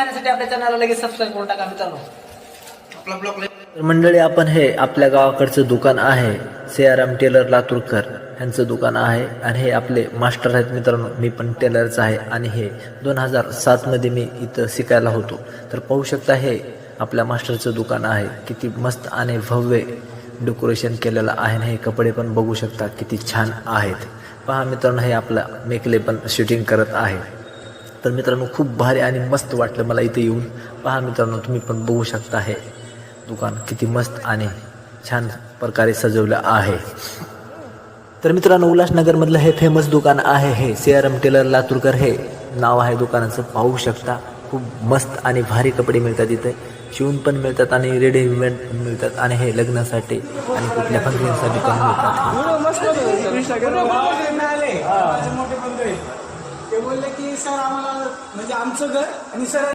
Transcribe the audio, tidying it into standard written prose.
पाहण्यासाठी आपल्या चॅनलला लगेच सबस्क्राईब करून टाका मित्रांनो. आपला ब्लॉग मंडळी, आपण हे आपल्या गावाकडचं दुकान आहे सियाराम टेलर लातूरकर यांचं दुकान आहे आणि हे आपले मास्टर आहेत मित्रांनो. मी पण टेलरच आहे आणि हे 2007 मध्ये मी इथं शिकायला होतो. तर पाहू शकता हे आपल्या मास्टरचं दुकान आहे. किती मस्त आणि भव्य डेकोरेशन केलेलं आहे आणि हे कपडे पण बघू शकता किती छान आहेत. पहा मित्रांनो, हे आपला मेकले पण शूटिंग करत आहे. तर मित्रांनो, खूप भारी आणि मस्त वाटलं मला इथे येऊन. पहा मित्रांनो, तुम्ही पण बघू शकता हे दुकान किती मस्त आणि छान प्रकारे सजवलं आहे. तर मित्रांनो, उल्हासनगरमधलं हे फेमस दुकान आहे. हे सियाराम टेलर लातूरकर हे नाव आहे दुकानाचं. पाहू शकता खूप मस्त आणि भारी कपडे मिळतात इथे. शिवून पण मिळतात आणि रेडीमेड पण मिळतात आणि हे लग्नासाठी आणि कुठल्या फंक्शनसाठी पण मिळतात. ते बोलले की सर आम्हाला म्हणजे आमचं घर आणि सर